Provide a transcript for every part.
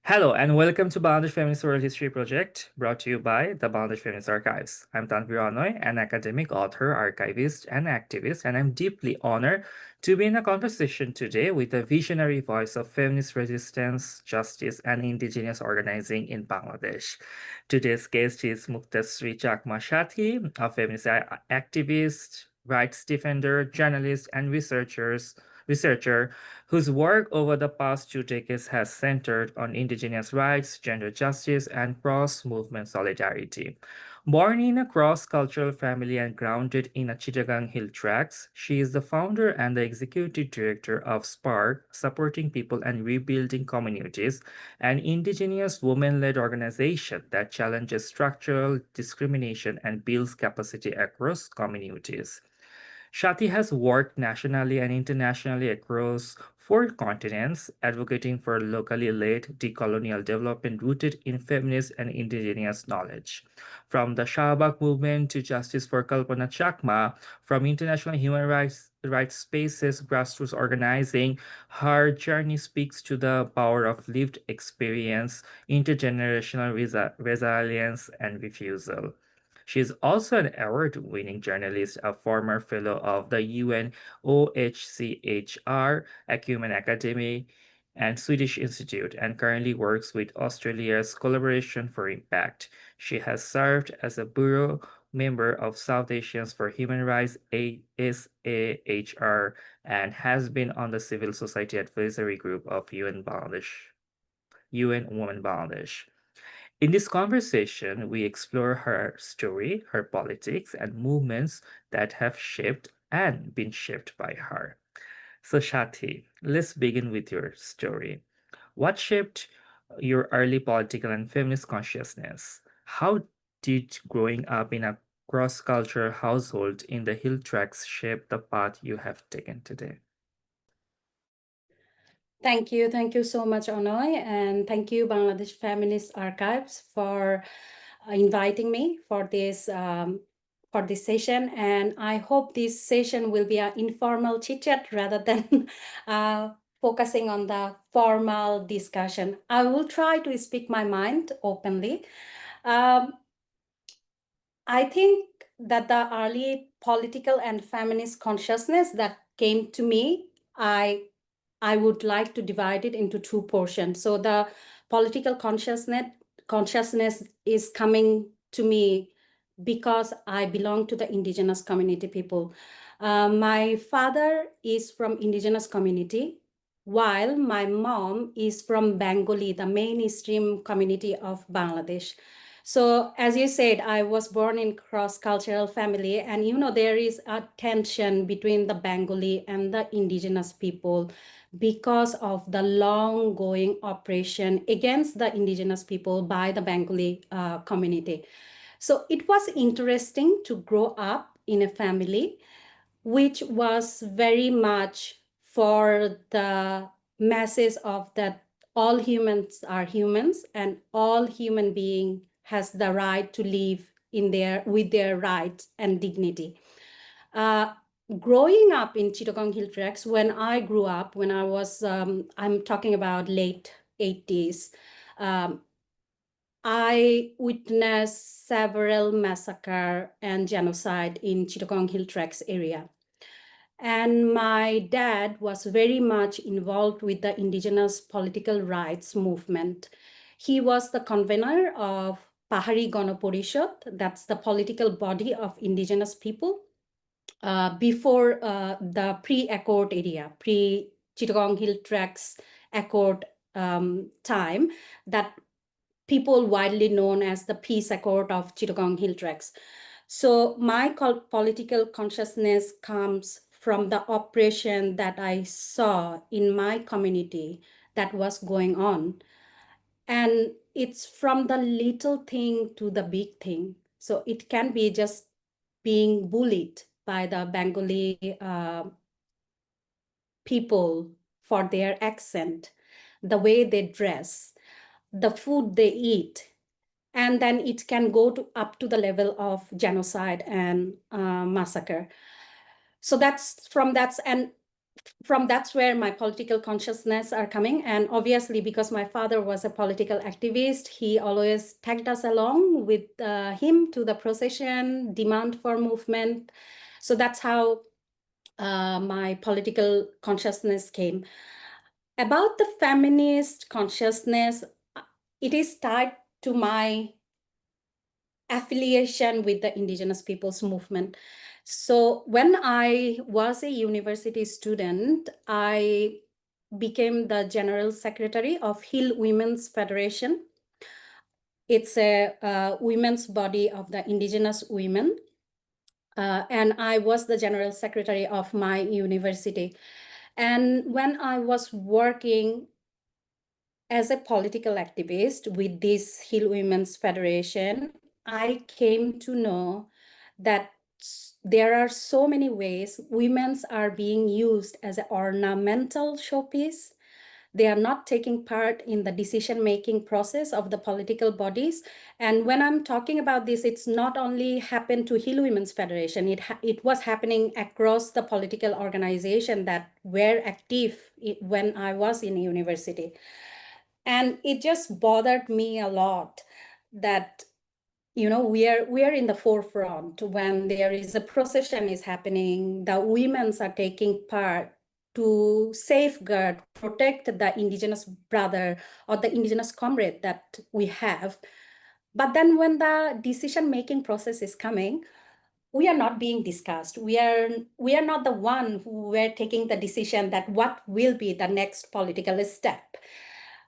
Hello and welcome to Bangladesh Feminist Oral History Project, brought to you by the Bangladesh Feminist Archives. I'm Tanvir Anoy, an academic, author, archivist, and activist, and I'm deeply honored to be in a conversation today with a visionary voice of feminist resistance, justice, and indigenous organizing in Bangladesh. Today's guest is Muktasree Chakma Saathi, a feminist activist, rights defender, journalist, and researcher whose work over the past 2 decades has centered on indigenous rights, gender justice, and cross-movement solidarity. Born in a cross-cultural family and grounded in a Chittagong Hill Tracts, she is the founder and the executive director of SPaRC, Supporting People and Rebuilding Communities, an indigenous women-led organization that challenges structural discrimination and builds capacity across communities. Shati has worked nationally and internationally across 4 continents, advocating for locally led decolonial development rooted in feminist and indigenous knowledge. From the Shahbagh movement to justice for Kalpana Chakma, from international human rights spaces, grassroots organizing, her journey speaks to the power of lived experience, intergenerational resilience, and refusal. She is also an award-winning journalist, a former fellow of the UN OHCHR, Acumen Academy, and Swedish Institute, and currently works with Australia's Collaboration for Impact. She has served as a bureau member of South Asians for Human Rights SAHR and has been on the Civil Society Advisory Group of UN Women Bangladesh. In this conversation, we explore her story, her politics, and movements that have shaped and been shaped by her. So, Shati, let's begin with your story. What shaped your early political and feminist consciousness? How did growing up in a cross cultural household in the Hill Tracts shape the path you have taken today? Thank you. Thank you so much, Onoy. And thank you, Bangladesh Feminist Archives, for inviting me for this session. And I hope this session will be an informal chit-chat rather than focusing on the formal discussion. I will try to speak my mind openly. I think that the early political and feminist consciousness that came to me, I would like to divide it into 2 portions. So the political consciousness is coming to me because I belong to the indigenous community people. My father is from indigenous community, while my mom is from Bengali, the mainstream community of Bangladesh. So as you said, I was born in cross-cultural family, and there is a tension between the Bengali and the indigenous people because of the long-going oppression against the indigenous people by the Bengali community. So it was interesting to grow up in a family which was very much for the message of that all humans are humans and all human being has the right to live with their rights and dignity. Growing up in Chittagong Hill Tracts, when I grew up, when I was, I'm talking about late 80s, I witnessed several massacre and genocide in Chittagong Hill Tracts area. And my dad was very much involved with the indigenous political rights movement. He was the convener of Pahari Ganaparishad, that's the political body of indigenous people, before the pre-accord area, pre-Chittagong Hill Tracts Accord time, that people widely known as the Peace Accord of Chittagong Hill Tracts. So my political consciousness comes from the oppression that I saw in my community that was going on. And it's from the little thing to the big thing. So it can be just being bullied by the Bengali people for their accent, the way they dress, the food they eat, and then it can go up to the level of genocide and massacre. So and from that's where my political consciousness are coming. And obviously, because my father was a political activist, he always tagged us along with him to the procession, demand for movement. So that's how my political consciousness came. About the feminist consciousness, it is tied to my affiliation with the Indigenous peoples movement. So when I was a university student, I became the general secretary of Hill Women's Federation. It's a women's body of the Indigenous women. And I was the general secretary of my university. And when I was working as a political activist with this Hill Women's Federation, I came to know that there are so many ways women's are being used as an ornamental showpiece. They are not taking part in the decision-making process of the political bodies. And when I'm talking about this, it's not only happened to Hill Women's Federation, it was happening across the political organization that were active when I was in university. And it just bothered me a lot that, you know, we are in the forefront when there is a procession is happening, the women's are taking part to safeguard, protect the Indigenous brother or the Indigenous comrade that we have. But then when the decision-making process is coming, we are not being discussed. We are not the one who were taking the decision that what will be the next political step.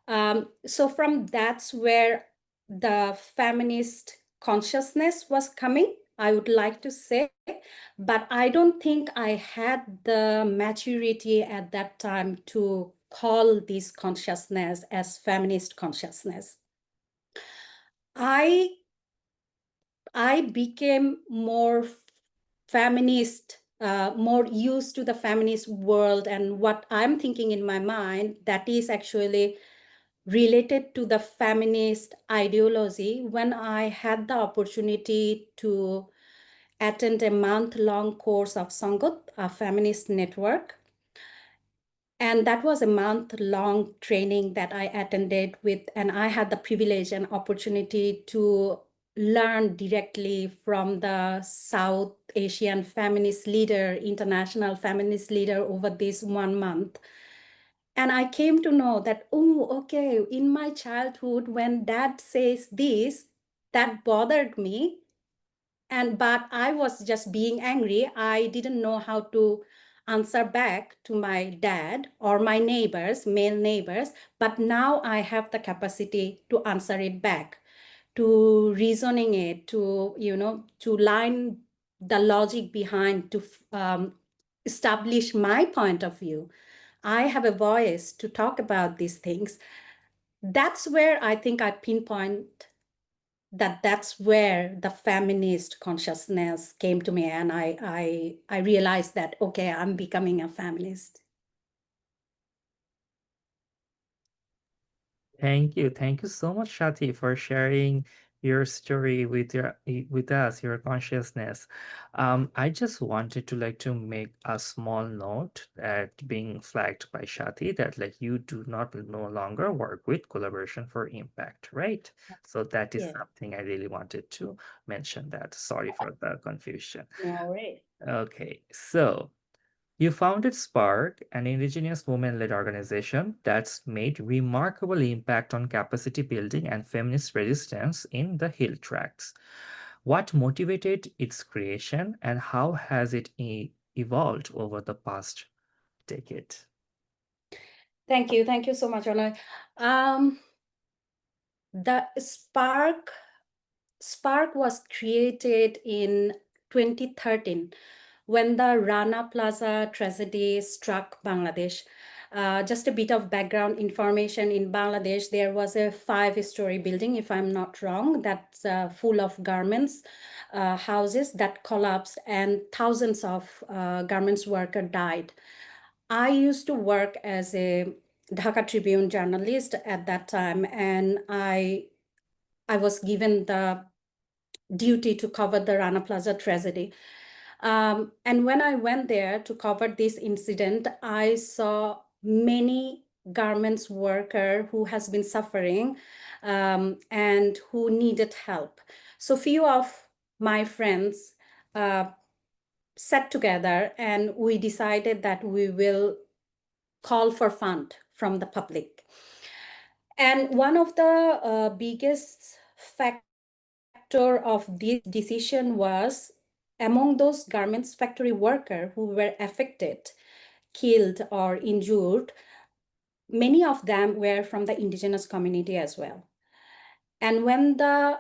So from that's where the feminist consciousness was coming, I would like to say, but I don't think I had the maturity at that time to call this consciousness as feminist consciousness. I became more feminist, more used to the feminist world, and what I'm thinking in my mind, that is actually related to the feminist ideology when I had the opportunity to attend a month-long course of Sangat, a feminist network. And that was a month-long training that I attended with, and I had the privilege and opportunity to learn directly from the South Asian feminist leader, international feminist leader over this 1 month. And I came to know that, oh, okay, in my childhood, when dad says this, that bothered me. But I was just being angry. I didn't know how to answer back to my dad or my neighbors, male neighbors. But now I have the capacity to answer it back, to reasoning it, to, you know, to line the logic behind, to establish my point of view. I have a voice to talk about these things. That's where I think I pinpoint that's where the feminist consciousness came to me, and I realized that, okay, I'm becoming a feminist. Thank you. Thank you so much, Shati, for sharing your story with us, your consciousness. I just wanted to make a small note that being flagged by Shati that you do not no longer work with Collaboration for Impact, right? So that is Yeah, something I really wanted to mention that. Sorry for the confusion. no worries. Okay, so you founded SPaRC, an Indigenous women-led organization that's made remarkable impact on capacity building and feminist resistance in the Hill Tracts. What motivated its creation and how has it evolved over the past decade? Thank you so much, Anna. The SPaRC was created in 2013 when the Rana Plaza tragedy struck Bangladesh. Just a bit of background information, in Bangladesh, there was a 5-story building, if I'm not wrong, that's full of garments, houses that collapsed, and thousands of garments workers died. I used to work as a Dhaka Tribune journalist at that time, and I was given the duty to cover the Rana Plaza tragedy. And when I went there to cover this incident, I saw many garments worker who has been suffering and who needed help. So few of my friends sat together and we decided that we will call for fund from the public. And one of the biggest factor of this decision was among those garments factory workers who were affected, killed or injured, many of them were from the indigenous community as well. And when the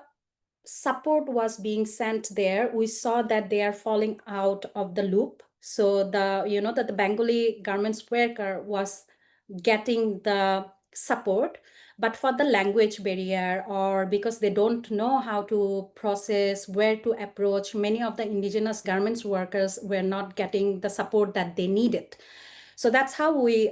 support was being sent there, we saw that they are falling out of the loop. So the Bengali garments worker was getting the support, but for the language barrier or because they don't know how to process, where to approach, many of the indigenous garments workers were not getting the support that they needed. So that's how we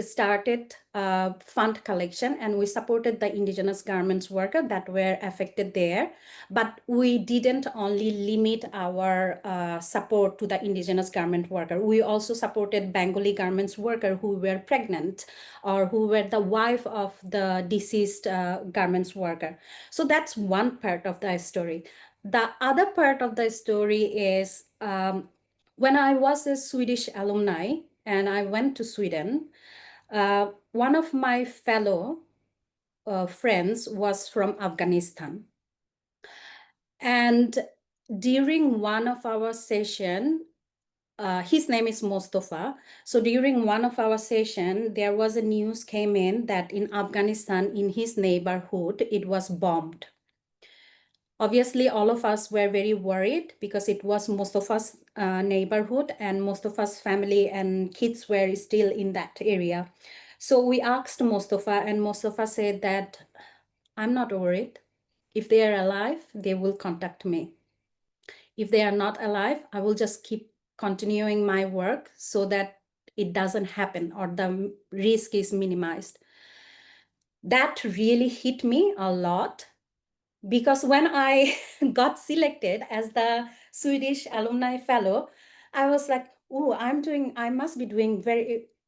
started fund collection, and we supported the indigenous garments workers that were affected there. But we didn't only limit our support to the indigenous garment worker. We also supported Bengali garments workers who were pregnant or who were the wife of the deceased garments worker. So that's one part of the story. The other part of the story is when I was a Swedish alumni and I went to Sweden, one of my fellow friends was from Afghanistan. And during one of our session, his name is Mustafa. So during one of our session, there was a news came in that in Afghanistan, in his neighborhood, it was bombed. Obviously, all of us were very worried because it was Mustafa's neighborhood and Mustafa's family and kids were still in that area. So we asked Mustafa, and Mustafa said that I'm not worried. If they are alive, they will contact me. If they are not alive, I will just keep continuing my work so that it doesn't happen or the risk is minimized. That really hit me a lot because when I got selected as the Swedish Alumni Fellow, I was like, oh, I must be doing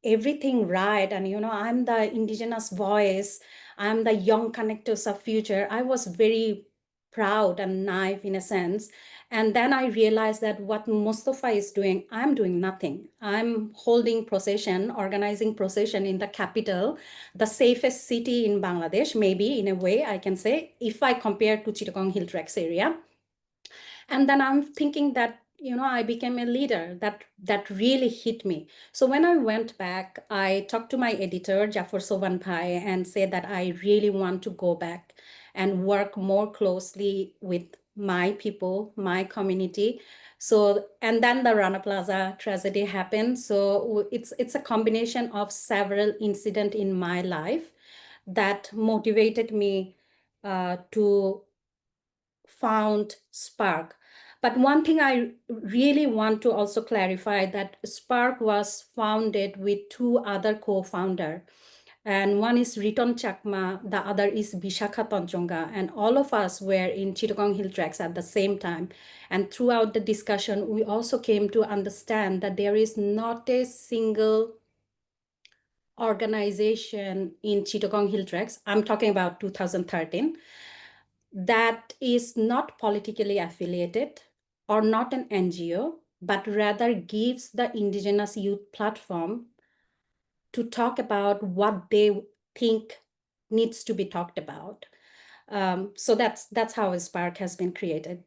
everything right. And, I'm the indigenous voice. I'm the young connectors of future. I was very proud and naive in a sense. And then I realized that what Mustafa is doing, I'm doing nothing. I'm holding procession, organizing procession in the capital, the safest city in Bangladesh, maybe in a way I can say, if I compare to Chittagong Hill Tracts area. And then I'm thinking that, I became a leader. That really hit me. So when I went back, I talked to my editor, Jafar Sovanpai, and said that I really want to go back and work more closely with my people, my community. So, and then the Rana Plaza tragedy happened. So it's a combination of several incidents in my life that motivated me to found SPaRC. But one thing I really want to also clarify that SPaRC was founded with two other co-founders. And one is Riton Chakma, the other is Bishakha Tonchonga. And all of us were in Chittagong Hill Tracts at the same time. And throughout the discussion, we also came to understand that there is not a single organization in Chittagong Hill Tracts, I'm talking about 2013, that is not politically affiliated or not an NGO, but rather gives the indigenous youth platform to talk about what they think needs to be talked about. So that's how SPaRC has been created.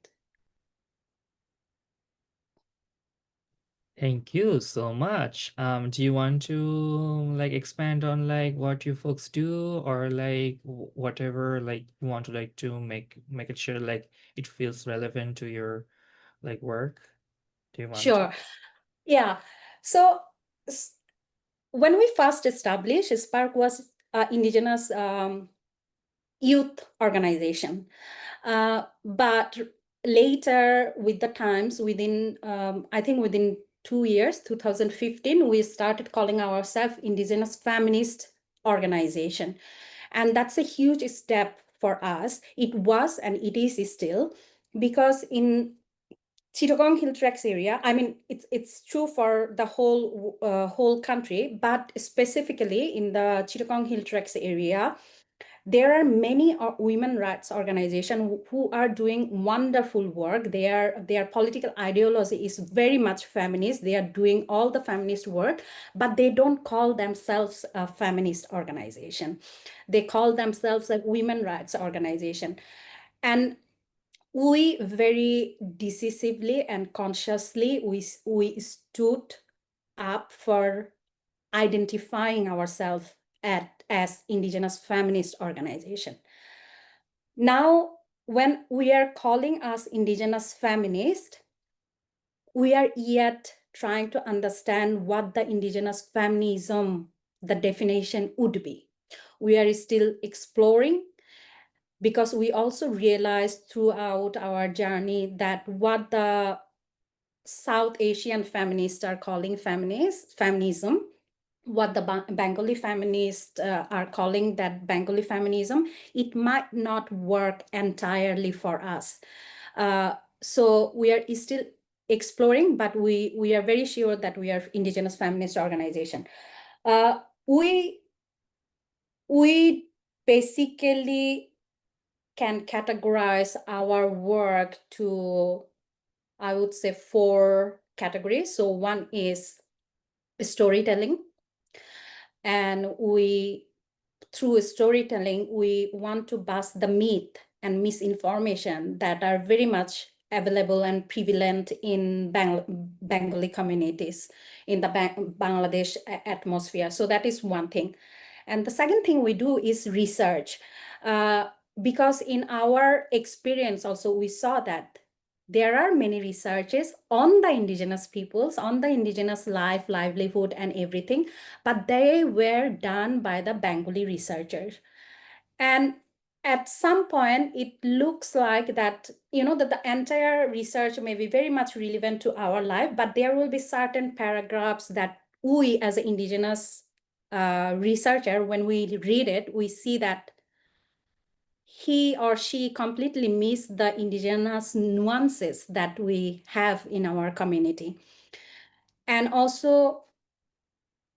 Thank you so much. Do you want to like expand on like what you folks do or like whatever like you want to like to make it sure like it feels relevant to your like work? Do you want to? Sure. Yeah. So when we first established, SPaRC was indigenous youth organization. But later with the times, I think within 2 years, 2015, we started calling ourselves Indigenous Feminist Organization. And that's a huge step for us. It was, and it is still, because in Chittagong Hill Tracts area. I mean, it's true for the whole country, but specifically in the Chittagong Hill Tracts area, there are many women rights organizations who are doing wonderful work. Their political ideology is very much feminist. They are doing all the feminist work, but they don't call themselves a feminist organization. They call themselves a women rights organization. And we very decisively and consciously, we stood up for identifying ourselves as Indigenous feminist organization. Now, when we are calling us Indigenous feminist, we are yet trying to understand what the Indigenous feminism, the definition would be. We are still exploring, because we also realized throughout our journey that what the South Asian feminists are calling feminism, what the Bengali feminists are calling that Bengali feminism, it might not work entirely for us. So we are still exploring, but we are very sure that we are Indigenous feminist organization. We basically can categorize our work to, I would say, 4 categories. So one is storytelling. And through storytelling, we want to bust the myth and misinformation that are very much available and prevalent in Bengali communities, in the Bangladesh atmosphere. So that is one thing. And the second thing we do is research. Because in our experience also, we saw that there are many researches on the Indigenous peoples, on the Indigenous life, livelihood, and everything, but they were done by the Bengali researchers. And at some point, it looks like that, that the entire research may be very much relevant to our life, but there will be certain paragraphs that we as an Indigenous researcher, when we read it, we see that he or she completely missed the Indigenous nuances that we have in our community. And also,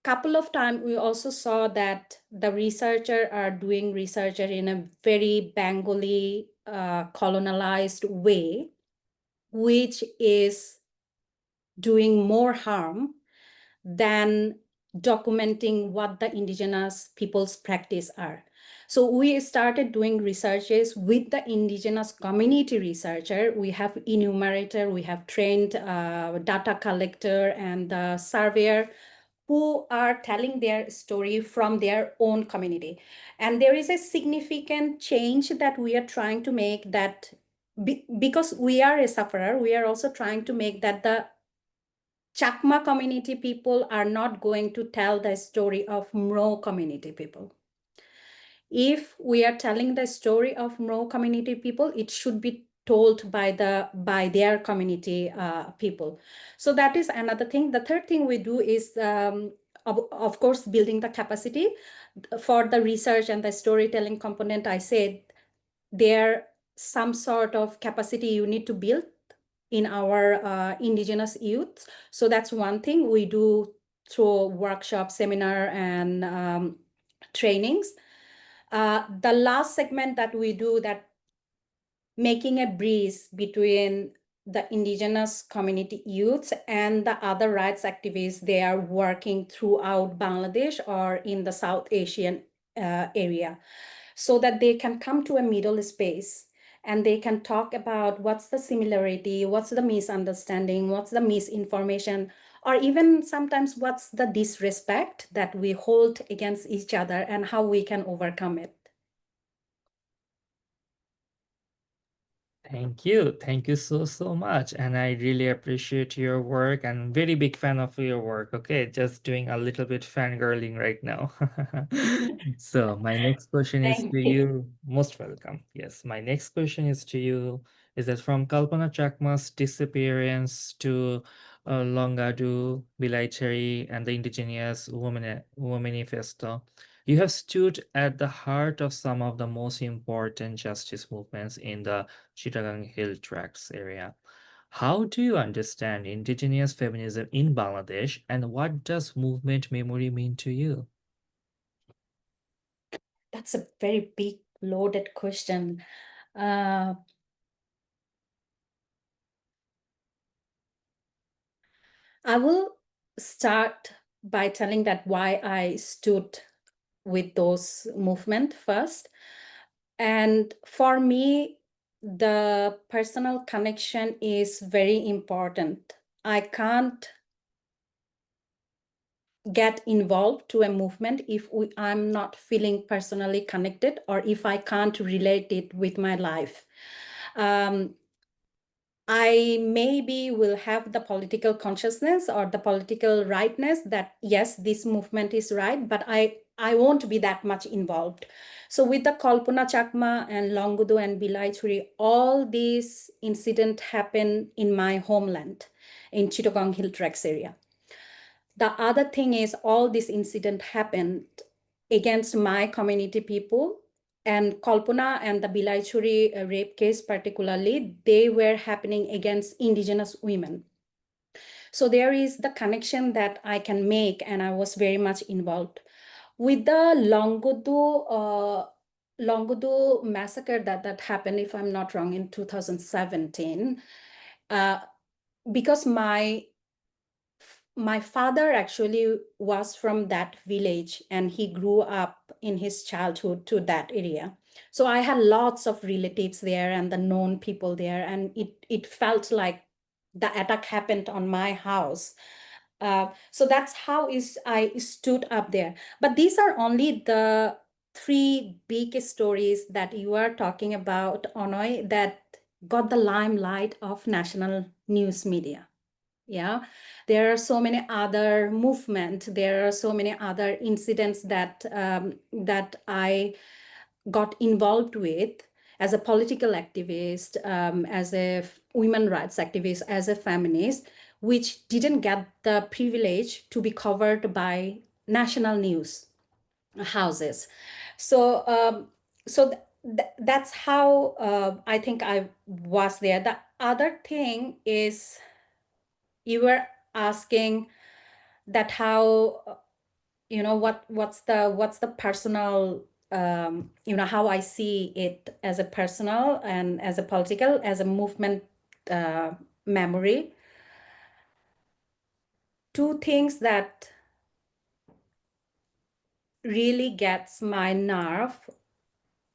couple of times we also saw that the researchers are doing research in a very Bengali colonialized way, which is doing more harm than documenting what the Indigenous people's practice are. So we started doing researches with the Indigenous community researcher. We have enumerator, we have trained data collector and the surveyor who are telling their story from their own community. And there is a significant change that we are trying to make, that because we are a sufferer, we are also trying to make that the Chakma community people are not going to tell the story of Mro community people. If we are telling the story of Mro community people, it should be told by their community people. So that is another thing. The third thing we do is, of course, building the capacity for the research and the storytelling component. I said there some sort of capacity you need to build in our Indigenous youth. So that's one thing we do through workshop, seminar, and trainings. The last segment that we do, that making a bridge between the Indigenous community youths and the other rights activists they are working throughout Bangladesh or in the South Asian area, so that they can come to a middle space and they can talk about what's the similarity, what's the misunderstanding, what's the misinformation, or even sometimes what's the disrespect that we hold against each other and how we can overcome it. Thank you. Thank you so much. And I really appreciate your work and very big fan of your work. Okay, just doing a little bit fangirling right now. So my next question is Thank to you. you. Most welcome. Yes, my next question is to you. Is that from Kalpana Chakma's disappearance to Longadu, Bilaiteri, and the Indigenous Women Manifesto? You have stood at the heart of some of the most important justice movements in the Chittagong Hill Tracts area. How do you understand indigenous feminism in Bangladesh, and what does movement memory mean to you? That's a very big, loaded question. Uh, I will start by telling that why I stood with those movement first. And for me, the personal connection is very important. I can't get involved to a movement if I'm not feeling personally connected, or if I can't relate it with my life. I maybe will have the political consciousness or the political rightness that yes, this movement is right, but I won't be that much involved. So with the Kalpana Chakma and Longudu and Bilai, all these incidents happen in my homeland, in Chittagong Hill Tracts area. The other thing is all this incident happened against my community people, and Kalpana and the Bilai rape case particularly, they were happening against indigenous women. So there is the connection that I can make, and I was very much involved. With the Longudu massacre that happened, if I'm not wrong, in 2017, because my father actually was from that village, and he grew up in his childhood to that area. So I had lots of relatives there and the known people there, and it felt like the attack happened on my house. So that's how I stood up there. But these are only the three big stories that you are talking about, Onoy, that got the limelight of national news media. Yeah, there are so many other movements, there are so many other incidents that that I got involved with as a political activist, as a women rights activist, as a feminist, which didn't get the privilege to be covered by national news houses. So that's how I think I was there. The other thing is, you were asking that how what's the personal, how I see it as a personal and as a political, as a movement uh, memory. Two things that really gets my nerve,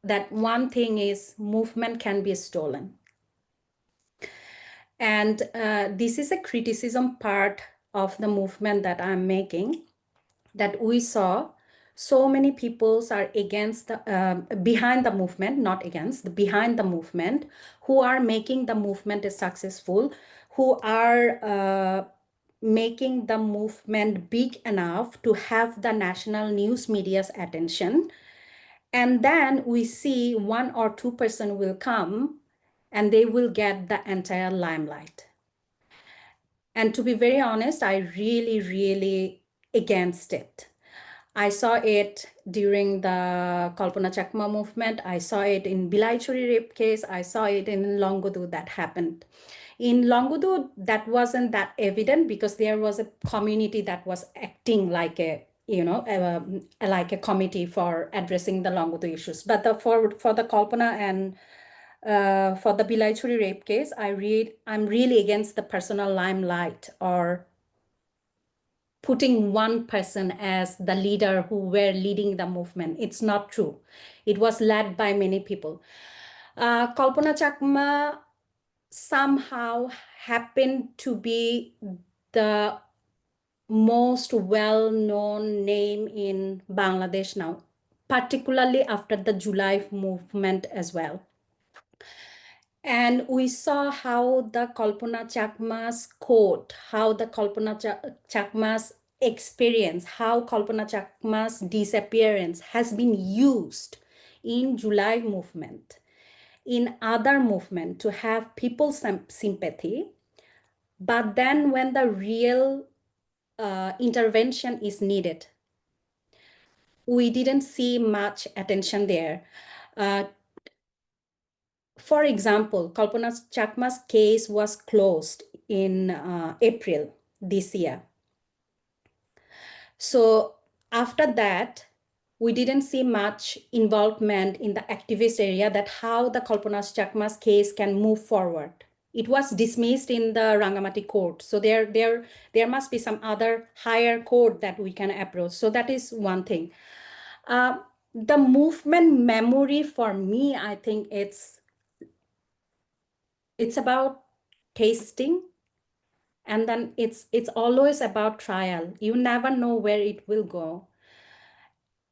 that one thing is movement can be stolen, and this is a criticism part of the movement that I'm making, that we saw so many peoples are against the behind the movement, not against, behind the movement, who are making the movement successful, who are making the movement big enough to have the national news media's attention. And then we see 1 or 2% will come and they will get the entire limelight. And to be very honest, I really against it. I saw it during the Kalpana Chakma movement. I saw it in Bilai rape case. I saw it in Longudu that happened. In Longudu, that wasn't that evident because there was a community that was acting like a, like a committee for addressing the Longudu issues. But for the Kalpana and for the Bilai rape case, I'm really against the personal limelight or putting one person as the leader who were leading the movement. It's not true. It was led by many people. Kalpana Chakma somehow happened to be the most well-known name in Bangladesh now, particularly after the July movement as well. And we saw how the Kalpana Chakma's quote, how the Kalpana Chakma's experience, how Kalpana Chakma's disappearance has been used in July movement, in other movement to have people's sympathy. But then when the real intervention is needed, we didn't see much attention there. Uh, For example, Kalpana Chakma's case was closed in April this year. So after that, we didn't see much involvement in the activist area, that how the Kalpana Chakma's case can move forward. It was dismissed in the Rangamati court. So there must be some other higher court that we can approach. So that is one thing. The movement memory for me, I think it's about tasting, and then it's always about trial. You never know where it will go,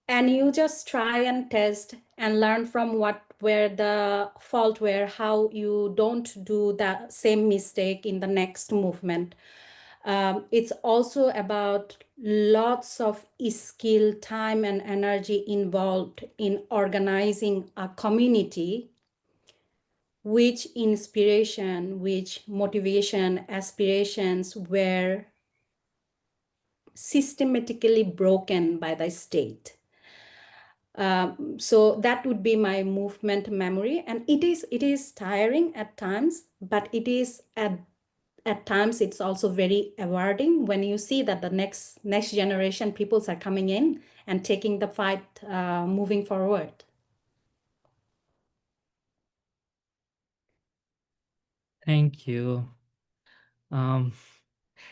and you just try and test and learn from where the fault were, how you don't do the same mistake in the next movement. It's also about lots of skill, time, and energy involved in organizing a community, which inspiration, which motivation, aspirations were systematically broken by the state. So that would be my movement memory, and it is tiring at times, but it is at times it's also very rewarding when you see that the next generation peoples are coming in and taking the fight, moving forward. Thank you.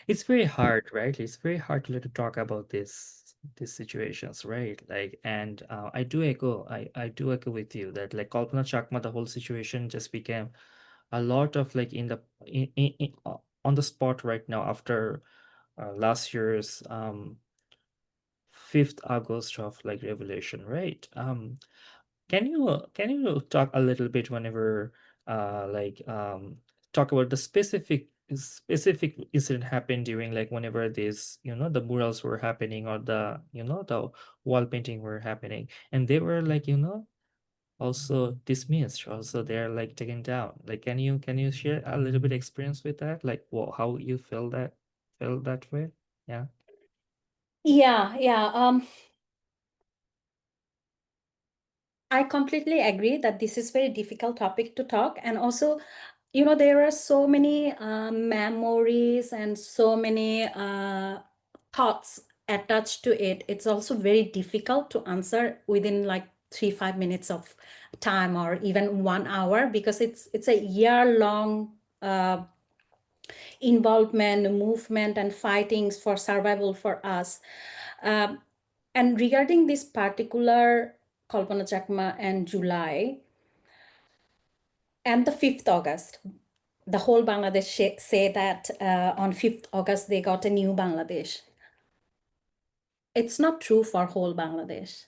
It's very hard, right? It's very hard to talk about these situations, right? Like, and I do echo, I do echo with you that like Kalpana Chakma, the whole situation just became a lot of like on the spot right now after last year's 5th August of like revelation, right? Can you talk a little bit whenever talk about the specific incident happened during like whenever this the murals were happening or the the wall painting were happening, and they were like also dismissed, also they're like taken down. Like can you share a little bit experience with that, like how you felt that way? Yeah. Yeah. I completely agree that this is very difficult topic to talk, and also, there are so many memories and so many thoughts attached to it. It's also very difficult to answer within like 3-5 minutes of time, or even 1 hour, because it's a year-long involvement, movement, and fightings for survival for us. And regarding this particular Kalpana Chakma and July and the 5th August, the whole Bangladesh say that on 5th August they got a new Bangladesh. It's not true for whole Bangladesh.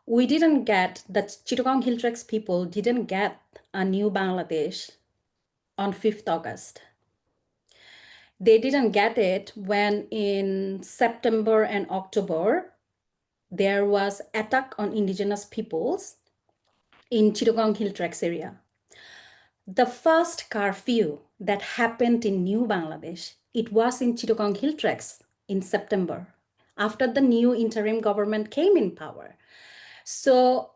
We didn't get, the Chittagong Hill Tracts people didn't get a new Bangladesh on 5th August. They didn't get it when in September and October there was attack on indigenous peoples in Chittagong Hill Tracts area. The first curfew that happened in New Bangladesh, it was in Chittagong Hill Tracts in September, after the new interim government came in power. So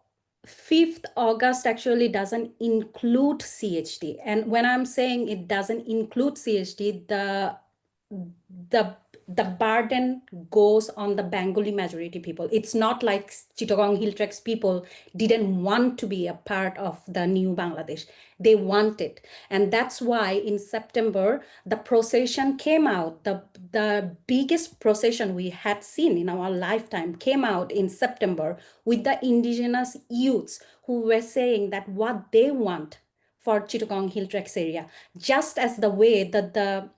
5th August actually doesn't include CHD. And when I'm saying it doesn't include CHD, the burden goes on the Bengali majority people. It's not like Chittagong Hill Tracts people didn't want to be a part of the new Bangladesh. They wanted. And that's why in September, the procession came out. The biggest procession we had seen in our lifetime came out in September with the indigenous youths who were saying that what they want for Chittagong Hill Tracts area, just as the way that the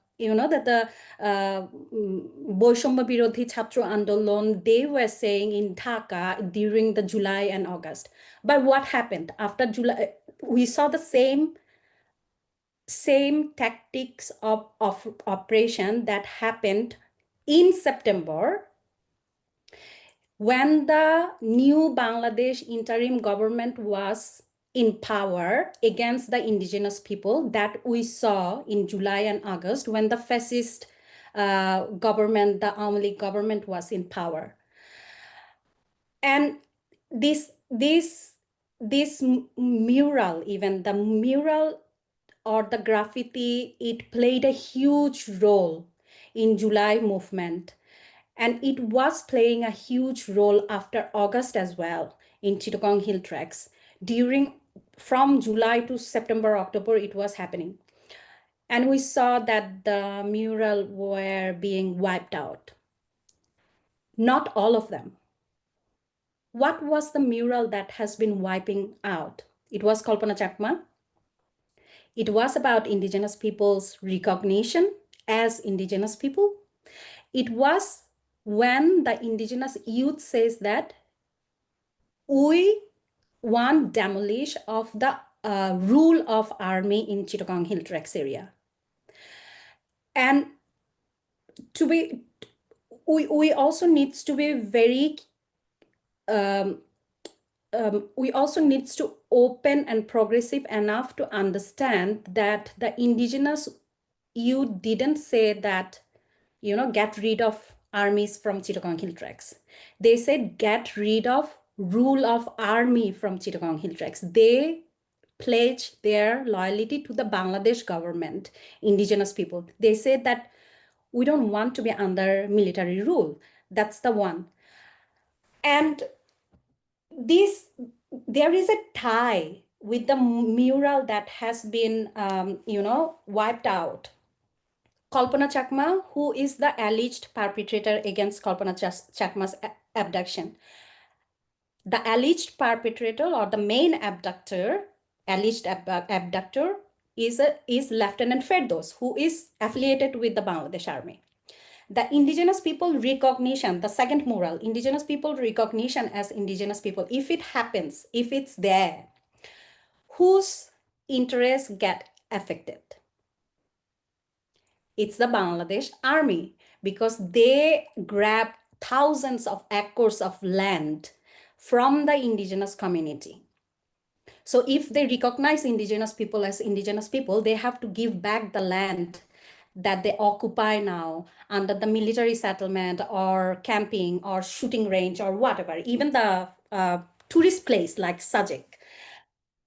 বৈষম্য বিরোধী ছাত্র আন্দোলন, they were saying in Dhaka during the July and August. But what happened after July? We saw the same tactics of operation that happened in September when the new Bangladesh interim government was in power against the indigenous people, that we saw in July and August when the fascist government, the Aung League government, was in power. And this this mural, even the mural or the graffiti, it played a huge role in July movement. And it was playing a huge role after August as well in Chittagong Hill Tracts. From July to September, October, it was happening. And we saw that the mural were being wiped out. Not all of them. What was the mural that has been wiping out? It was Kalpana Chakma. It was about Indigenous people's recognition as Indigenous people. It was when the Indigenous youth says that we want demolish of the rule of army in Chittagong Hill Tracts area. And we also needs to be very we also needs to open and progressive enough to understand that the Indigenous youth didn't say that, get rid of armies from Chittagong Hill Tracts. They said get rid of rule of army from Chittagong Hill Tracts. They pledge their loyalty to the Bangladesh government, Indigenous people. They said that we don't want to be under military rule. That's the one. And there is a tie with the mural that has been, wiped out. Kalpana Chakma, who is the alleged perpetrator against Kalpana Chakma's abduction. The alleged perpetrator or the main alleged abductor is Lieutenant Ferdos, who is affiliated with the Bangladesh Army. The Indigenous people recognition, the second mural, Indigenous people recognition as Indigenous people, if it happens, if it's there, whose interests get affected? It's the Bangladesh Army, because they grab thousands of acres of land from the Indigenous community. So if they recognize Indigenous people as Indigenous people, they have to give back the land that they occupy now under the military settlement or camping or shooting range or whatever, even the tourist place like Sajik.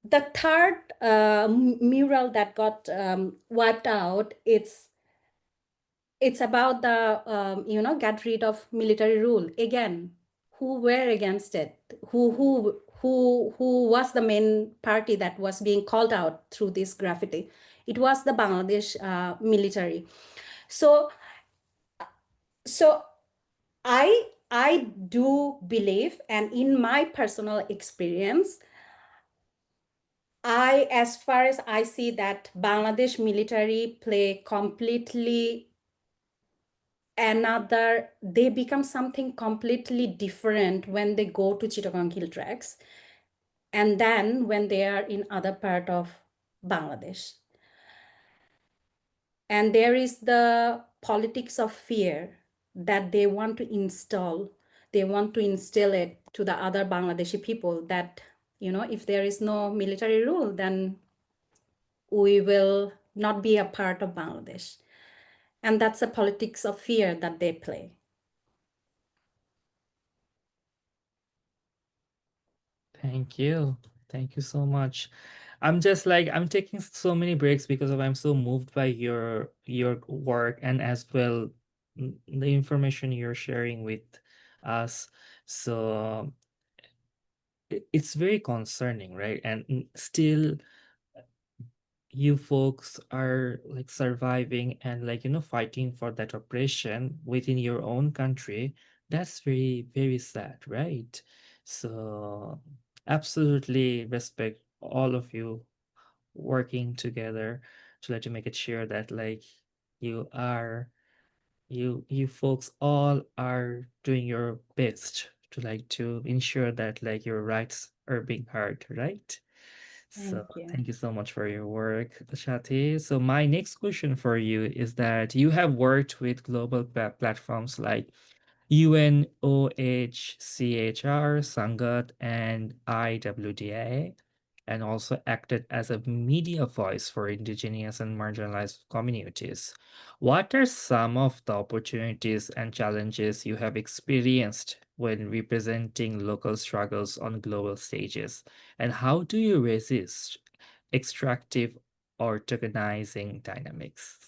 The third mural that got wiped out, it's about the, get rid of military rule. Again, who were against it? Who was the main party that was being called out through this graffiti? It was the Bangladesh military. So I do believe, and in my personal experience, as far as I see, that Bangladesh military play completely they become something completely different when they go to Chittagong Hill Tracts, and then when they are in other part of Bangladesh. And there is the politics of fear that they want to instill it to the other Bangladeshi people that, if there is no military rule, then we will not be a part of Bangladesh. And that's a politics of fear that they play. Thank you. Thank you so much. I'm just like I'm taking so many breaks because I'm so moved by your work, and as well the information you're sharing with us. So it's very concerning, right? And still you folks are like surviving and like fighting for that oppression within your own country. That's very, very sad, right? So absolutely respect all of you working together to let you make it sure that like you are you folks all are doing your best to like to ensure that like your rights are being heard, right? So Thank you. thank you so much for your work, Shati. So my next question for you is that you have worked with global platforms like UNOHCHR, Sangat, and IWDA, and also acted as a media voice for indigenous and marginalized communities. What are some of the opportunities and challenges you have experienced when representing local struggles on global stages? And how do you resist extractive or tokenizing dynamics?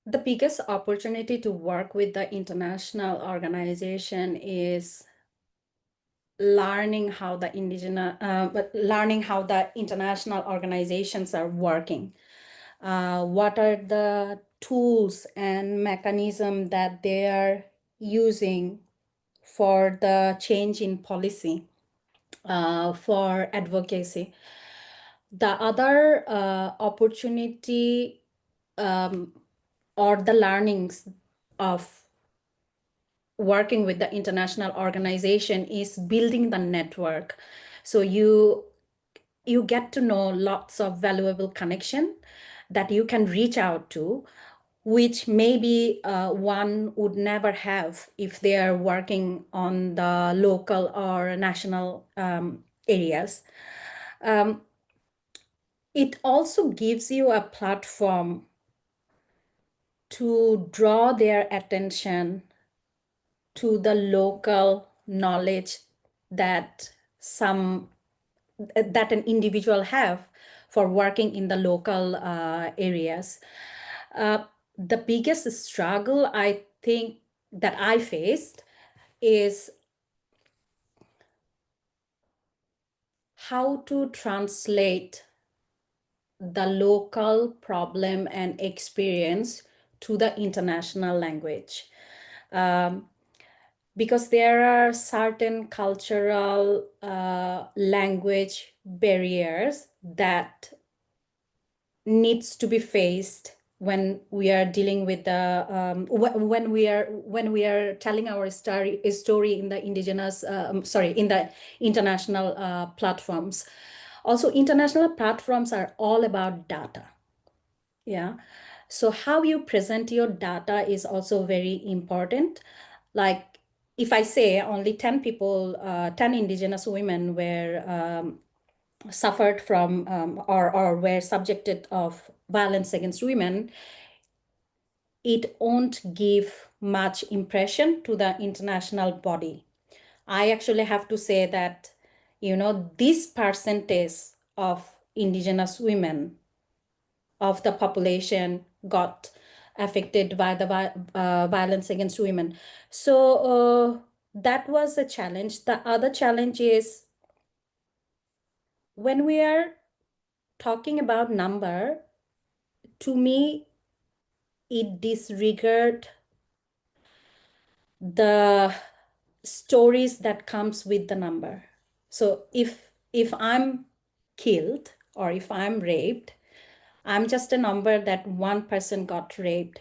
The biggest opportunity to work with the international organization is learning how the international organizations are working. What are the tools and mechanisms that they are using for the change in policy, for advocacy. The other opportunity or the learnings of working with the international organization is building the network. So you get to know lots of valuable connection that you can reach out to, which maybe one would never have if they are working on the local or national areas. It also gives you a platform to draw their attention to the local knowledge that an individual have for working in the local areas. The biggest struggle I think that I faced is how to translate the local problem and experience to the international language. Because there are certain cultural language barriers that needs to be faced when we are dealing with the when we are telling our story in the indigenous in the international platforms. Also, international platforms are all about data. Yeah. So how you present your data is also very important. Like if I say only 10 people, 10 indigenous women were suffered from or were subjected of violence against women, it won't give much impression to the international body. I actually have to say that, this percentage of indigenous women of the population got affected by the violence against women. So that was a challenge. The other challenge is when we are talking about number, to me, it disregard the stories that comes with the number. So if I'm killed or if I'm raped, I'm just a number that one person got raped.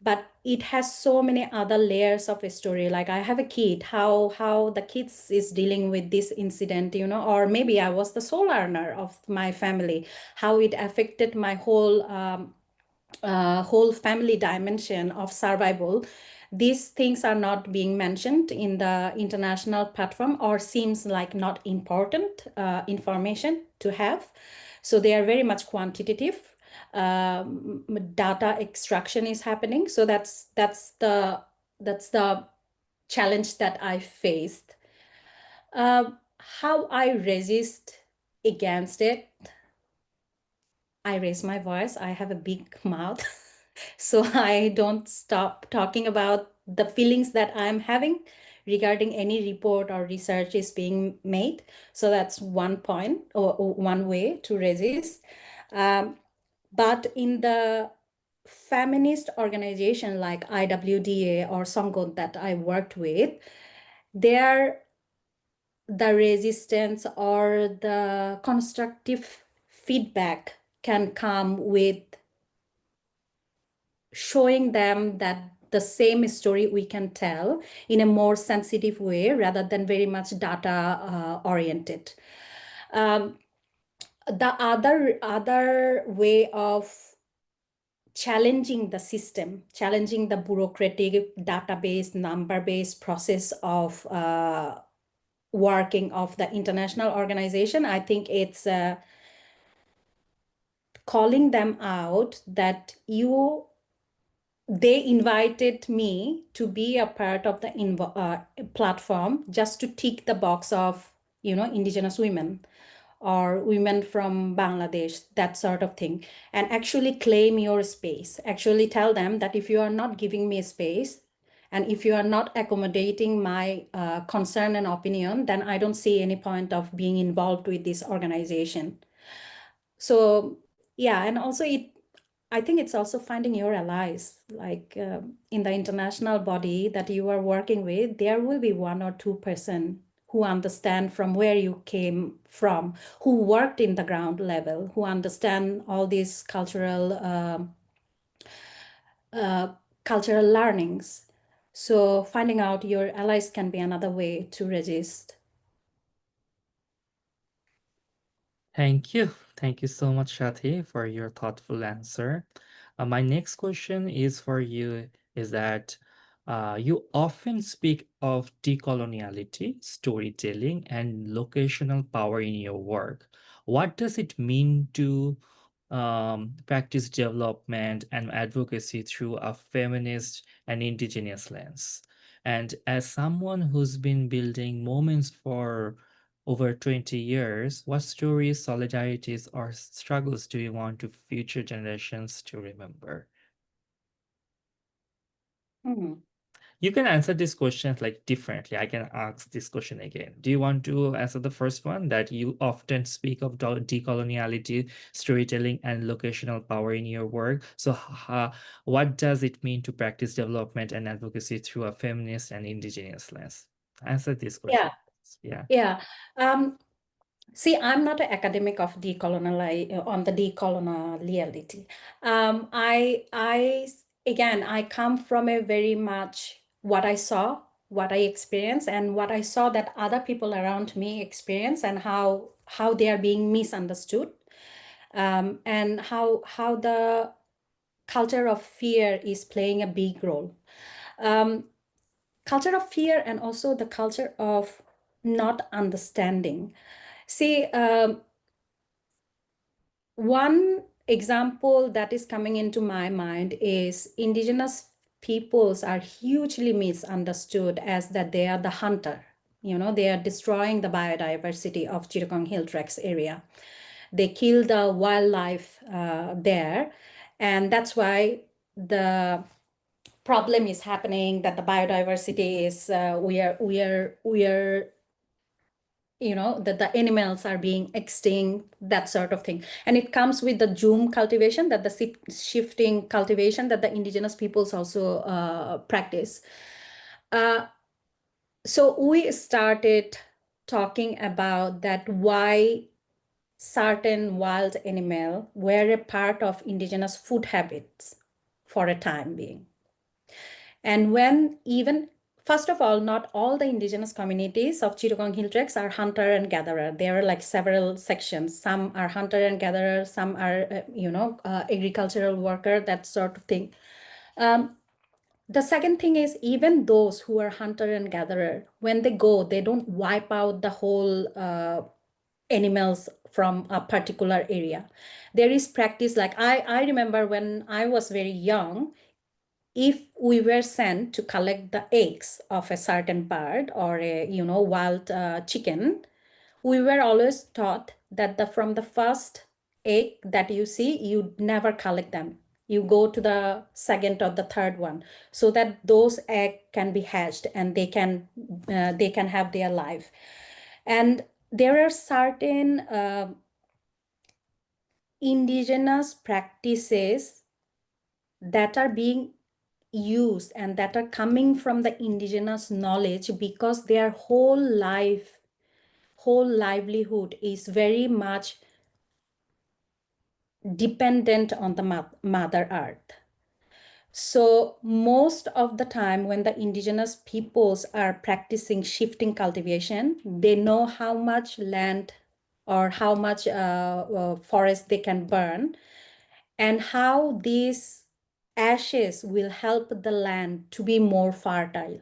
But it has so many other layers of a story. Like I have a kid, how the kids is dealing with this incident, or maybe I was the sole earner of my family, how it affected my whole family dimension of survival. These things are not being mentioned in the international platform or seems like not important information to have. So they are very much quantitative. Data extraction is happening. So that's the challenge that I faced. How I resist against it, I raise my voice. I have a big mouth. So I don't stop talking about the feelings that I'm having regarding any report or research is being made. So that's one point or one way to resist. But in the feminist organization like IWDA or Sangod that I worked with, there the resistance or the constructive feedback can come with showing them that the same story we can tell in a more sensitive way rather than very much data oriented. The other way of challenging the system, challenging the bureaucratic database, number-based process of working of the international organization, I think it's calling them out that you they invited me to be a part of the platform just to tick the box of, Indigenous women or women from Bangladesh, that sort of thing, and actually claim your space. Actually tell them that if you are not giving me space and if you are not accommodating my concern and opinion, then I don't see any point of being involved with this organization. So yeah, and also I think it's also finding your allies, like in the international body that you are working with, there will be 1 or 2% who understand from where you came from, who worked in the ground level, who understand all these cultural learnings. So finding out your allies can be another way to resist. Thank you. Thank you so much, Shati, for your thoughtful answer. My next question is for you is that you often speak of decoloniality, storytelling, and locational power in your work. What does it mean to practice development and advocacy through a feminist and indigenous lens? And as someone who's been building moments for over 20 years, what stories, solidarities, or struggles do you want to future generations to remember? Mhm. You can answer these questions like differently. I can ask this question again. Do you want to answer the first one that you often speak of decoloniality, storytelling, and locational power in your work? So, what does it mean to practice development and advocacy through a feminist and indigenous lens? Answer this question. Yeah, Yeah. yeah. See, I'm not an academic of on the decoloniality. Again, I come from a very much what I saw, what I experienced, and what I saw that other people around me experience, and how they are being misunderstood, and how the culture of fear is playing a big role. Culture of fear and also the culture of not understanding. See, one example that is coming into my mind is indigenous peoples are hugely misunderstood as that they are the hunter. They are destroying the biodiversity of Chittagong Hill Tracts area. They kill the wildlife there, and that's why the problem is happening. That the biodiversity is we are that the animals are being extinct, that sort of thing. And it comes with the zoom cultivation, that the shifting cultivation that the indigenous peoples also practice. So we started talking about that why certain wild animal were a part of indigenous food habits for a time being. And when even, first of all, not all the indigenous communities of Chittagong Hill Tracts are hunter and gatherer. There are like several sections. Some are hunter and gatherer, some are, agricultural worker, that sort of thing. The second thing is, even those who are hunter and gatherer, when they go, they don't wipe out the whole animals from a particular area. There is practice, like I remember when I was very young, if we were sent to collect the eggs of a certain bird or a wild chicken, we were always taught that from the first egg that you see, you never collect them. You go to the second or the third one, so that those eggs can be hatched and they can have their life. And there are certain indigenous practices that are being used and that are coming from the indigenous knowledge, because their whole livelihood is very much dependent on the mother earth. So most of the time when the indigenous peoples are practicing shifting cultivation, they know how much land or how much forest they can burn, and how these ashes will help the land to be more fertile.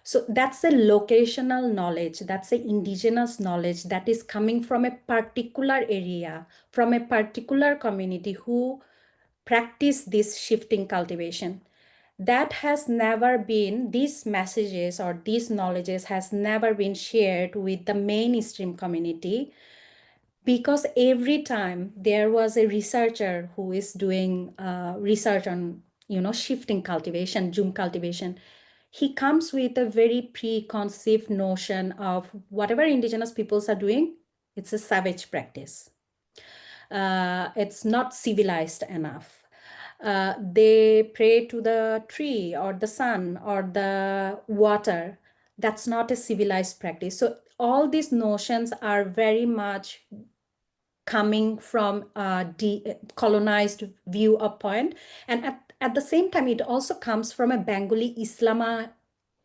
So that's a locational knowledge, that's a indigenous knowledge that is coming from a particular area, from a particular community who practice this shifting cultivation. That has never been, these messages or these knowledges has never been shared with the mainstream community, because every time there was a researcher who is doing research on, shifting cultivation, Zoom cultivation, he comes with a very preconceived notion of whatever indigenous peoples are doing, it's a savage practice. It's not civilized enough. They pray to the tree or the sun or the water. That's not a civilized practice. So all these notions are very much coming from a colonized view of point. And at the same time, it also comes from a Bengali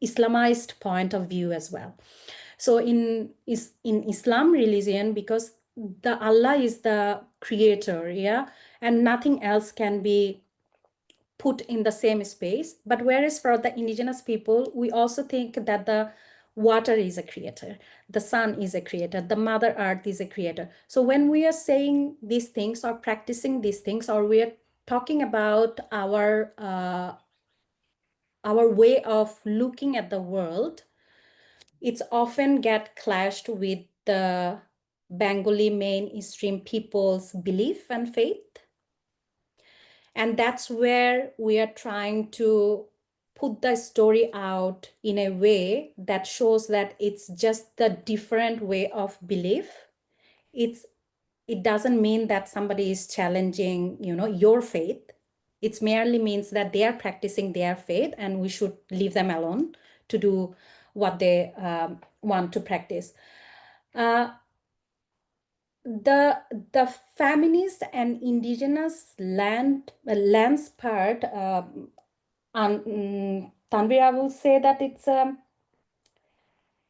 Islamized point of view as well. So in Islam religion, because the Allah is the creator, yeah, and nothing else can be put in the same space. But whereas for the indigenous people, we also think that the water is a creator, the sun is a creator, the mother earth is a creator. So when we are saying these things or practicing these things, or we are talking about our way of looking at the world, it's often get clashed with the Bengali mainstream people's belief and faith. And that's where we are trying to put the story out in a way that shows that it's just the different way of belief. It doesn't mean that somebody is challenging, your faith. It merely means that they are practicing their faith and we should leave them alone to do what they want to practice. The feminist and indigenous lands part, Tanvir, I will say that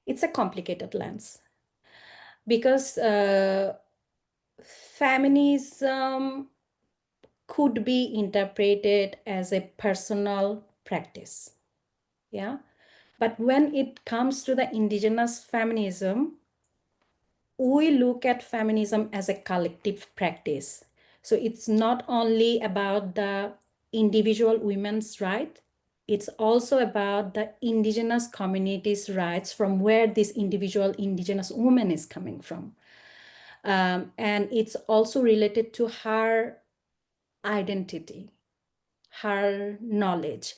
it's a complicated lens, because feminism could be interpreted as a personal practice, yeah. But when it comes to the indigenous feminism, we look at feminism as a collective practice. So it's not only about the individual women's right, it's also about the indigenous community's rights from where this individual indigenous woman is coming from. And it's also related to her identity, her knowledge.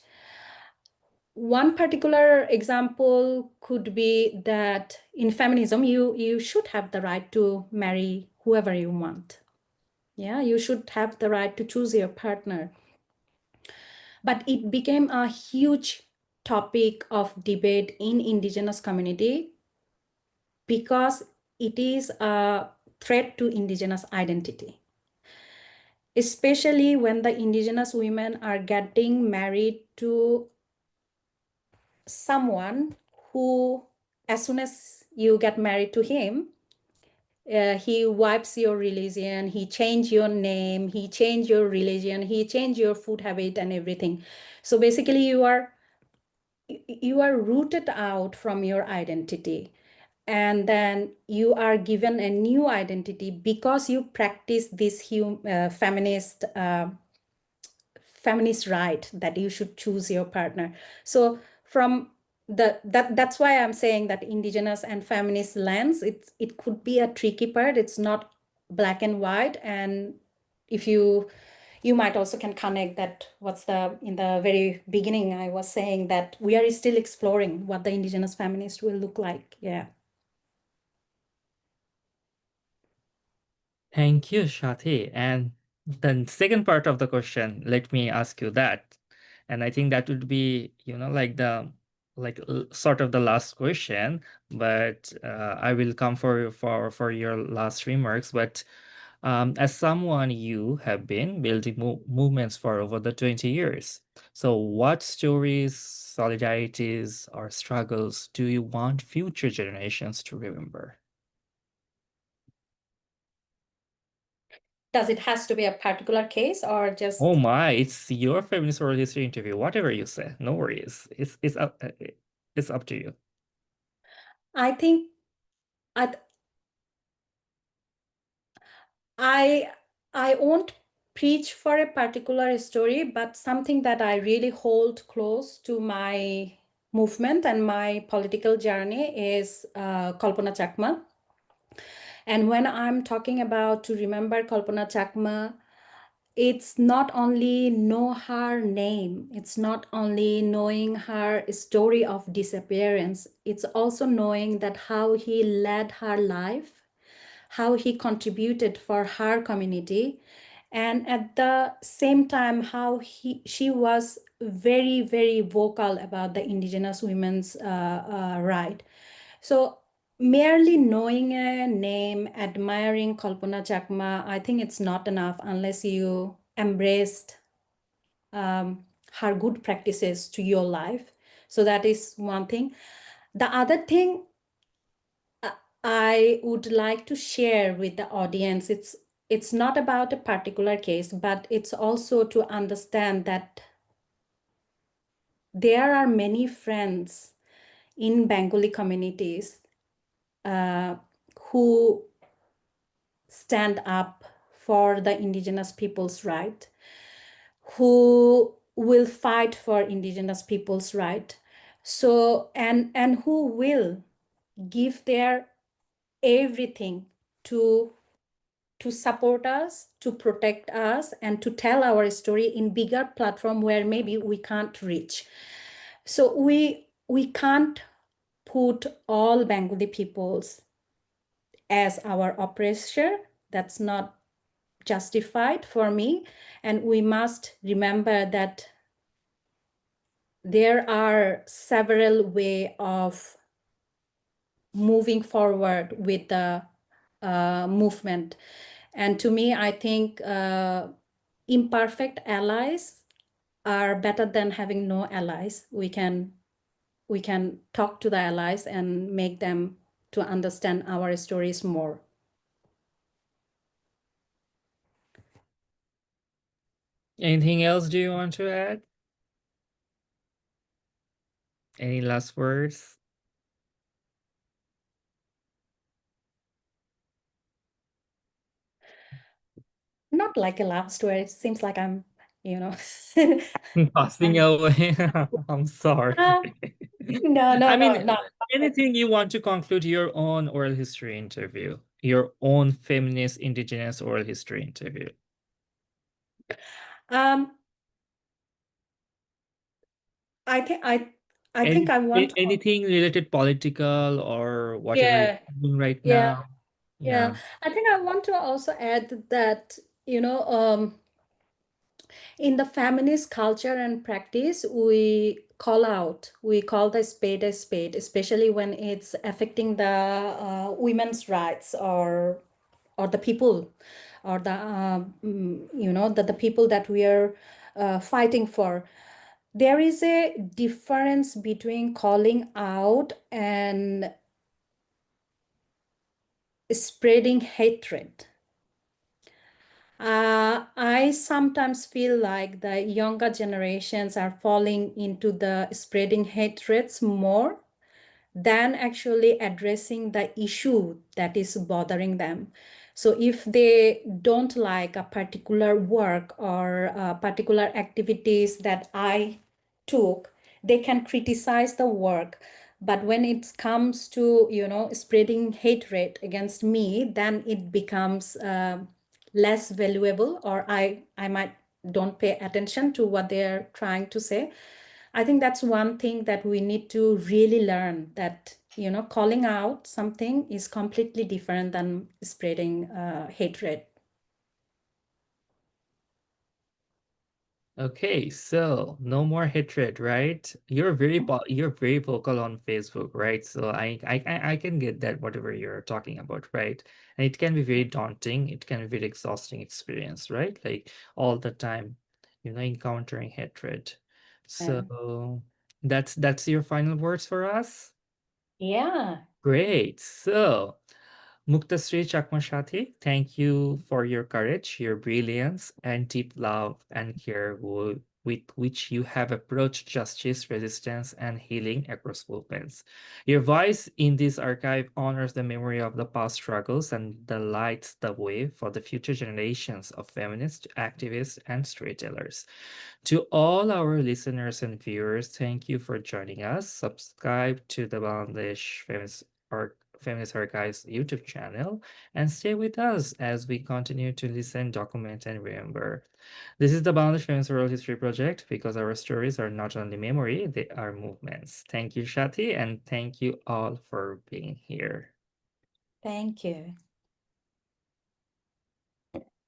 One particular example could be that in feminism, you should have the right to marry whoever you want. Yeah, you should have the right to choose your partner. But it became a huge topic of debate in indigenous community because it is a threat to indigenous identity, especially when the indigenous women are getting married to someone who, as soon as you get married to him, he wipes your religion, he change your name, he change your religion, he change your food habit and everything. So basically you are rooted out from your identity, and then you are given a new identity because you practice this feminist right that you should choose your partner. So from that's why I'm saying that indigenous and feminist lens, it could be a tricky part. It's not black and white. And if you might also can connect that in the very beginning I was saying that we are still exploring what the indigenous feminist will look like. Yeah. Thank you, Shati. And the second part of the question, let me ask you that. And I think that would be, sort of the last question, but I will come for your last remarks. But as someone, you have been building movements for over the 20 years. So what stories, solidarities, or struggles do you want future generations to remember? Does it has to be a particular case or just? Oh my, it's your feminist oral history interview. Whatever you say, no worries. It's up to you. I think I I I won't preach for a particular story, but something that I really hold close to my movement and my political journey is Kalpana Chakma. And when I'm talking about to remember Kalpana Chakma, it's not only know her name, it's not only knowing her story of disappearance, it's also knowing that how he led her life, how he contributed for her community, and at the same time how she was very, very vocal about the indigenous women's right. So merely knowing a name, admiring Kalpana Chakma, I think it's not enough unless you embraced her good practices to your life. So that is one thing. The other thing I would like to share with the audience, it's not about a particular case, but it's also to understand that there are many friends in Bengali communities who stand up for the indigenous people's right, who will fight for indigenous people's right. So, and who will give their everything to support us, to protect us, and to tell our story in bigger platform where maybe we can't reach. So we can't put all Bengali peoples as our oppressor. That's not justified for me. And we must remember that there are several ways of moving forward with the movement. And to me, I think imperfect allies are better than having no allies. We can talk to the allies and make them to understand our stories more. Anything else do you want to add? Any last words? Not like a last word. It seems like I'm, Passing I'm, away. I'm sorry. no, I no, mean, no, no. anything you want to conclude your own oral history interview, your own feminist indigenous oral history interview. Um, I think I want to, Anything related political or whatever you're yeah, doing right yeah, now. yeah. Yeah. I think I want to also add that, in the feminist culture and practice, we call the spade a spade, especially when it's affecting the women's rights or the people or the the people that we are fighting for. There is a difference between calling out and spreading hatred. I sometimes feel like the younger generations are falling into the spreading hatreds more than actually addressing the issue that is bothering them. So if they don't like a particular work or particular activities that I took, they can criticize the work. But when it comes to, spreading hatred against me, then it becomes less valuable, or I might don't pay attention to what they're trying to say. I think that's one thing that we need to really learn, that, calling out something is completely different than spreading hatred. Okay, so no more hatred, right? You're very vocal on Facebook, right? So I can get that whatever you're talking about, right? And it can be very daunting. It can be very exhausting experience, right? Like all the time, encountering hatred. Yeah. So that's your final words for us. Yeah. Great. So Muktasree Chakma Saathi, thank you for your courage, your brilliance, and deep love and care with which you have approached justice, resistance, and healing across movements. Your voice in this archive honors the memory of the past struggles and lights the way for the future generations of feminists, activists, and storytellers. To all our listeners and viewers, thank you for joining us. Subscribe to the Bangladesh Feminist Archives YouTube channel and stay with us as we continue to listen, document, and remember. This is the Bangladesh Feminist Oral History Project because our stories are not only memory, they are movements. Thank you, Shati, and thank you all for being here. Thank you.